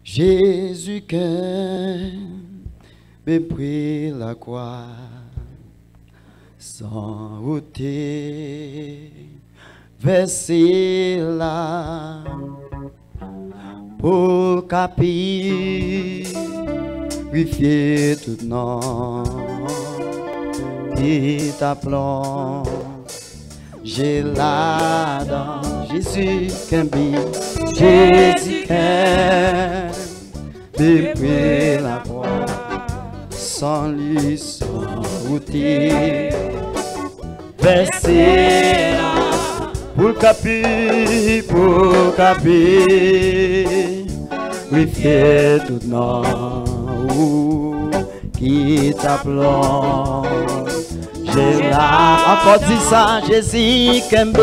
Jésus qui me pris la croix sans ôter verser là pour purifier tout nom et t'appelons j'ai là dans Jésus qui Jésus depuis la croix sans lui sans outil verser pour purifier tout nom qui t'appelons j'ai là encore dit ça Jésus Kembe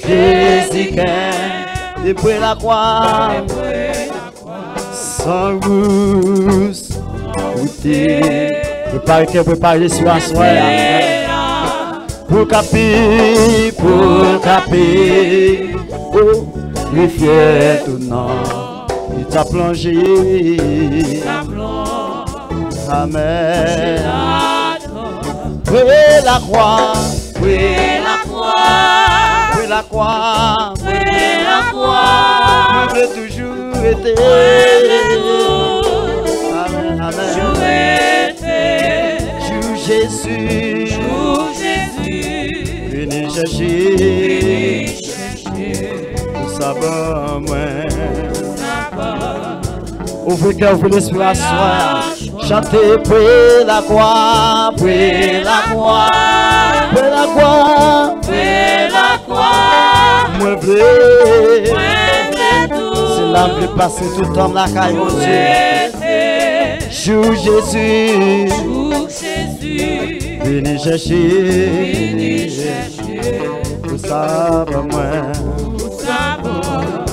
Jésus Kembe depuis la croix sans goût sans goûter préparez sur la soirée pour caper purifier tout nom il t'a plongé amen oui la croix oui la croix oui la croix oui la croix je veux toujours été amen amen joue Jésus venez chercher pour savoir moi ouvrez cœur ouvrez l'esprit à soi chantez pour la croix pour la croix pour la croix pour la croix moi veux c'est l'âme qui passe tout le temps la caille mon Dieu joue Jésus venez chercher pour savoir moi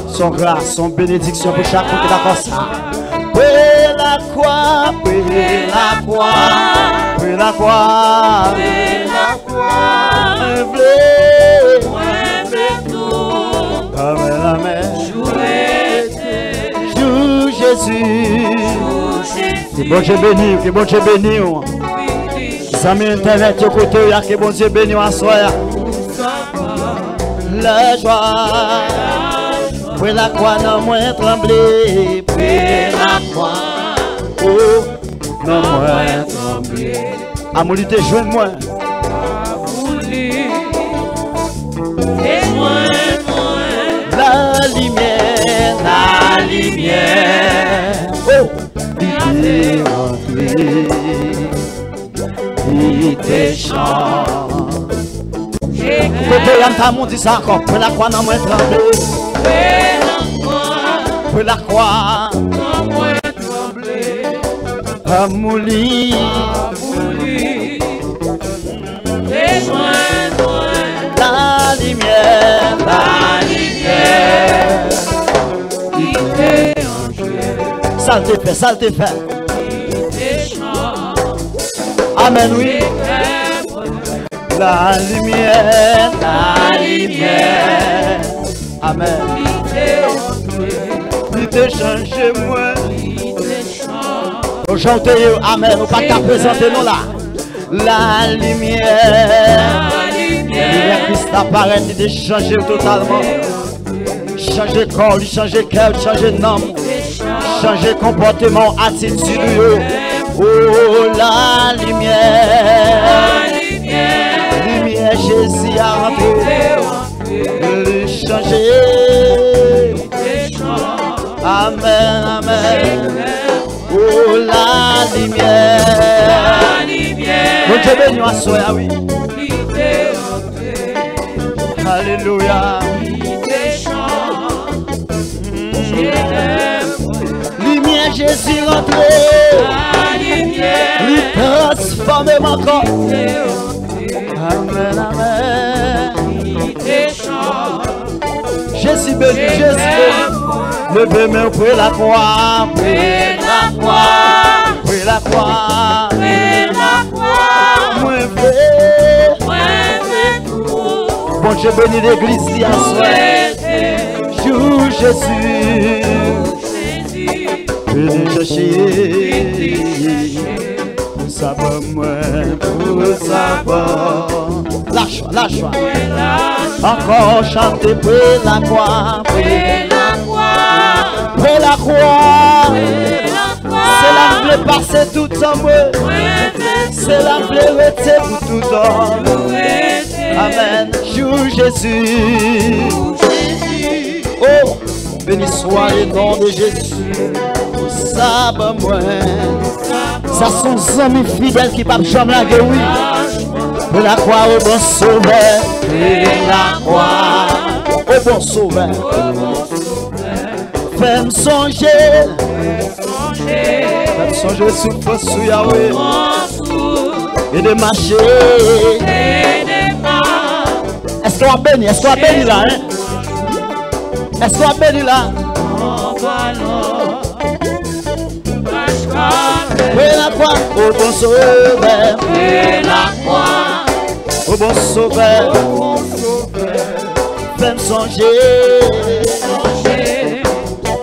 son grâce son bénédiction pour chaque qui est d'accord ça la croix, la croix, la croix, la croix, amen, amen, joue Jésus, que bon Dieu béni, que bon Dieu béni, amis internet, côté, que bon Dieu béni à soi, la joie. Pour la croix, non moins trembler. Pour la croix, oh, non moins trembler. Amouli te joint moi. La lumière, oh, il est rentré, il te chante. Côté Yantamon dit ça encore. Pour la croix, non moins trembler. Pour la croix, amouli, la lumière, ça te fait, amen, oui, la lumière, amen. Il te change moi. Aujourd'hui, amen. Nous pas qu'à présenter nous là. La lumière. La Christ apparaît, il te change totalement. Changer corps, changer cœur, changer nom. Changer comportement, attitude. Oh, la lumière. Lumière, Jésus a rentré. Changer. Amen, amen. Oh la lumière. Mon Dieu béni à soi, oui. Alléluia. Lumière Jésus rentré. Lui transforme mon corps. Amen, amen. Jésus béni, Jésus béni. Levez main pour la croix, pour la croix, pour la croix, pour la croix. Moi veux, bon Dieu béni l'église à soi. Joue Jésus, venu chercher. Pour savoir moi, pour savoir. Lâche-toi, lâche-toi. Encore chanter pour la croix. Pour la croix. C'est la bleu passer tout en moi. C'est la bleu rester pour tout temps. Amen. Joue Jésus. Oh, béni soit le nom de Jésus. Ça va moi. Ça sont amis fidèles qui ne peuvent jamais la guérir. Pour la croix au bon sauveur. Pour la croix au bon sauveur. Fais-moi songer. Fais-moi songer sous Yahweh. Et de marcher. Est-ce qu'on a béni? Est-ce qu'on a béni là? Hein? Est-ce qu'on a béni là? Oui, la croix, au bon sauveur. Oui, la croix, au bon sauveur. Fais-moi songer.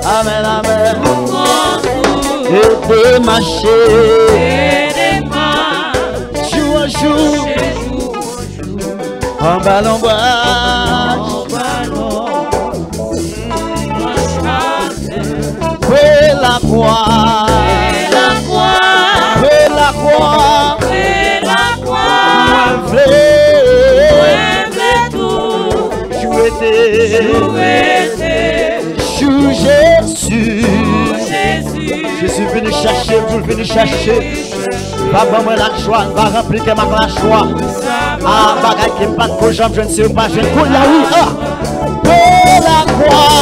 Amen, amen. Et de marcher. Jour en jour. En ballon oui, la croix. Oui, la croix. Moi veux tout. Joue Jésus. Jésus venu chercher, vous venez chercher. Papa, moi la joie, va remplir ma la joie. Ah, bagay qui pas de jambe, je ne sais pas, je ne connais pas. Oh, la croix.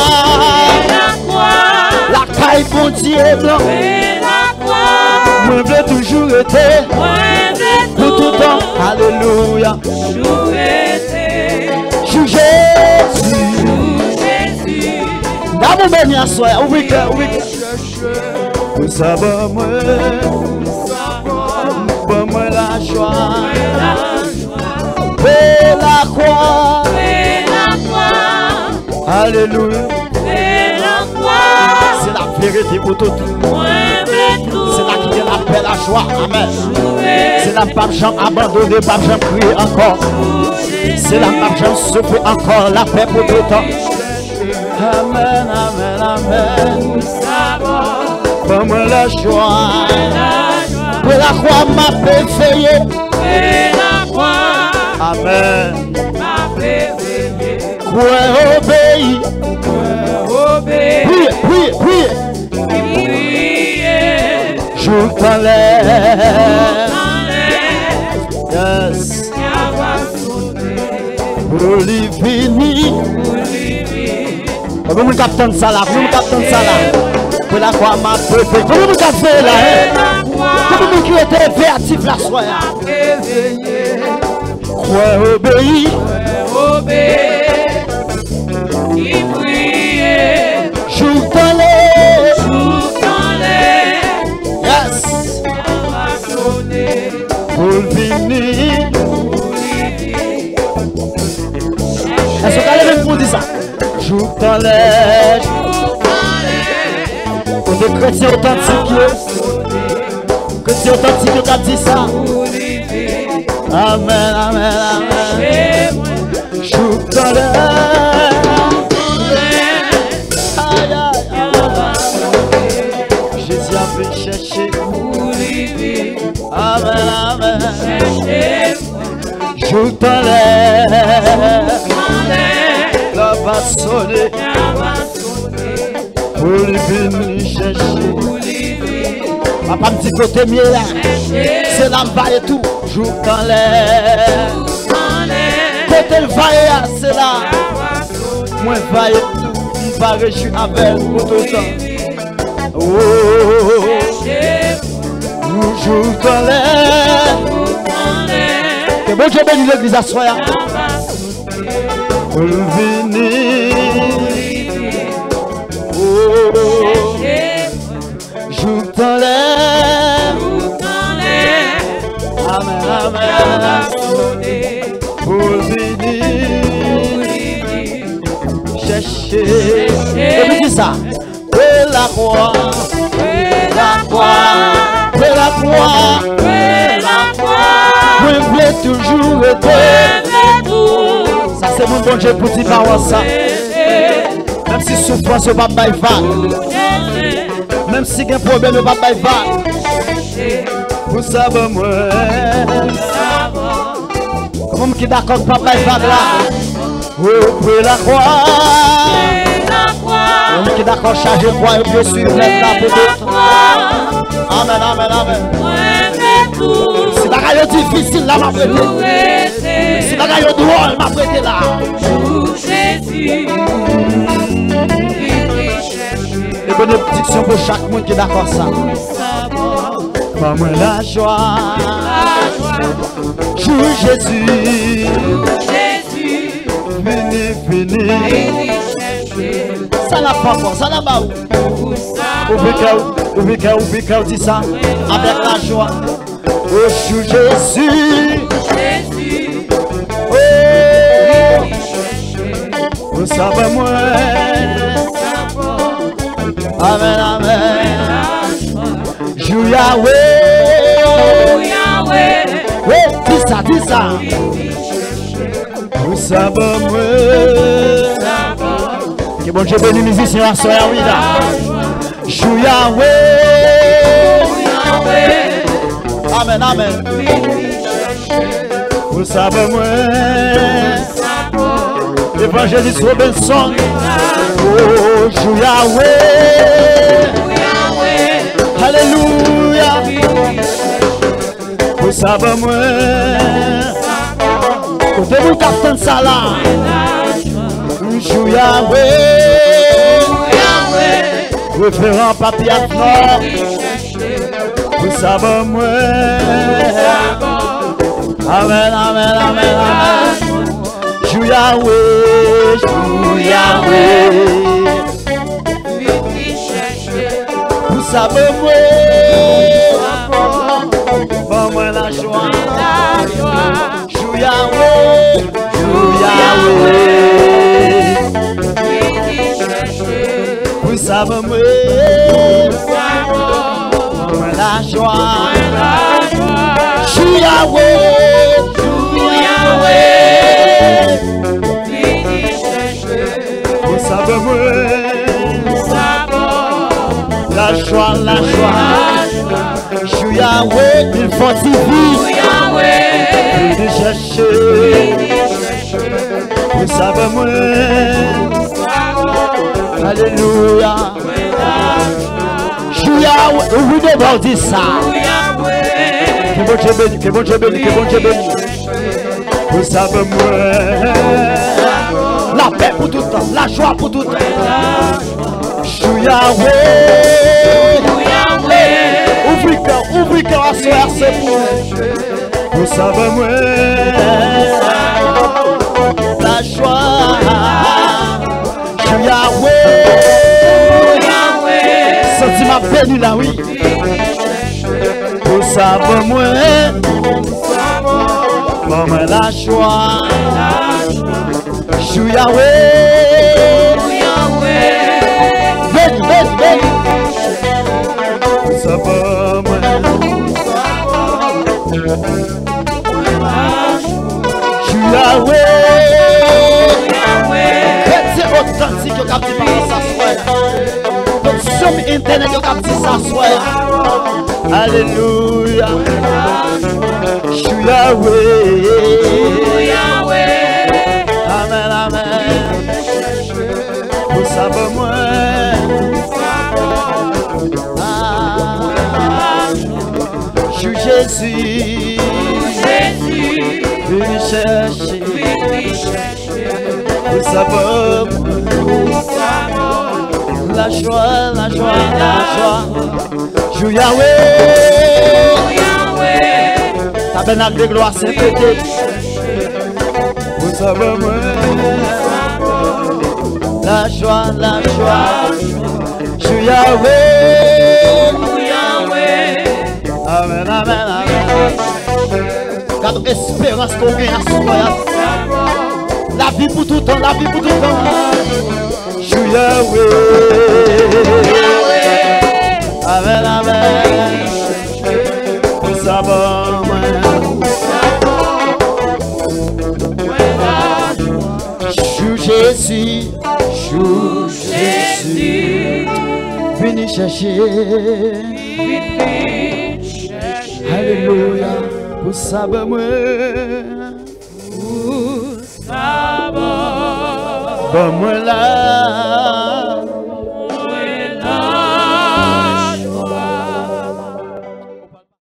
La caille pour Dieu blanc. Moi veux toujours être. Pour tout temps. Alléluia. Joue Jésus. D'amour béni à soi. Oui, oui. Pour savoir moi. Pour moi la joie. Fais la croix. Alléluia. C'est la vérité pour tout. C'est là qui vient la paix, la joie. Amen. C'est là que pas jamais abandonné, pas jamais prier encore. C'est là que pas jamais souffrir encore la paix pour tout temps. Amen, amen, amen. Pour moi la joie. Pour la croix m'a préféré. Amen. Croix obéit. Priez, priez. Joue dans l'air. Yes. Pour lui venir. Vous me captez ça là. Pour la croix m'a préféré. Vous me captez là. Vous me qui était véatif la soirée. Croix obéit. Joue dans l'air. Yes. Pour venir. Est-ce que vous allez me dire ça? Joue dans l'air. Pour des chrétiens authentiques. Chrétiens authentiques qui ont dit ça. Amen, amen, amen. Joue dans l'air. Aïe, aïe, aïe. Jésus a venu chercher. Amen, amen. Joue dans l'air. La va sonner. Pour lui venir chercher. Papa me dit côté mieux là. C'est là me et tout. Joue dans l'air. Côté le vaille, c'est là. Moi vaille tout. Je vais réjouir avec pour tout le temps. Oh, nous jouons dans l'air. Que bon Dieu bénisse l'église à soi. Pour venir. Oh, joue dans l'air. Amen, amen. Pour venir. Chercher. Et puis dis ça. Et la croix. toujours été. Ça c'est mon bon Dieu pour dire par ça. Même si souffrance au papa il va. Même si il y a un problème au papa il va. Vous savez moi. Comment qui d'accord papa il va là. Oh pour la croix. Comment qui d'accord charger croix et bien sûr là pour d'autres. Amen amen amen. Si bagaille difficile là m'a prêté. Si bagaille drôle m'a prêté là. Jésus. Et bénédiction pour chaque monde qui est d'accord ça. Comme la joie. Joue Jésus. Vini. Ça n'a pas fort, ça n'a pas où. Ouvrez cœur, dis ça. Avec la joie. Oh, joue Jésus. Oh, vous savez moi. Amen, amen. Joue Yahweh. Oui, dis ça. Vous savez moi. Que bon Dieu bénisse les musiciens à soir, oui là. Joue Yahweh. Amen, amen. Vous savez moi. Évangéliste Robinson. Oh, joue Yahweh. Alléluia. Vous savez moi. Côté vous captain ça là. Joue Yahweh. Référent papier à nord. Vous savez moi. Amen, amen, amen, amen. Joue Yahweh. Vous savez moi. Bon moi la joie. Joue Yahweh. Vous savez moi. Bon moi la joie. Joue Yahweh. Vous savez moi. La joie. Joue Yahweh, il fortifie. Il chercher. Vous savez moi. Alléluia. Joue Yahweh. Vous devez dire ça. Que bon Dieu bénisse. Vous savez moi. La paix pour tout le temps. La joie pour tout le temps. Joue Yahweh. Ouvre cœur à soir, c'est pour vous savez moi. La joie. Joue Yahweh. Senti ma peine là, oui. Vous savez moi. Comme la joie. Joue Yahweh. Veni. Vous savez moi. Joue Yahweh. C'est authentique que capte par s'asseoir. Donc sur internet que capte s'asseoir. Alléluia. Joue Yahweh. Amen, amen. Vous savez moi. Joue Jésus. Vini chercher. Vous savez la joie. Joue Yahweh. Tabernacle de gloire Saint-Pété. Vous savez moi. La joie. Joue Yahweh. Amen. Garde espérance qu'on gagne à soi. La vie pour tout le temps. Joue Yahweh. Amen. Vous savez moi. Jésus, chou Jésus, venez chercher. Alléluia, pour savoir moi. Pour moi là.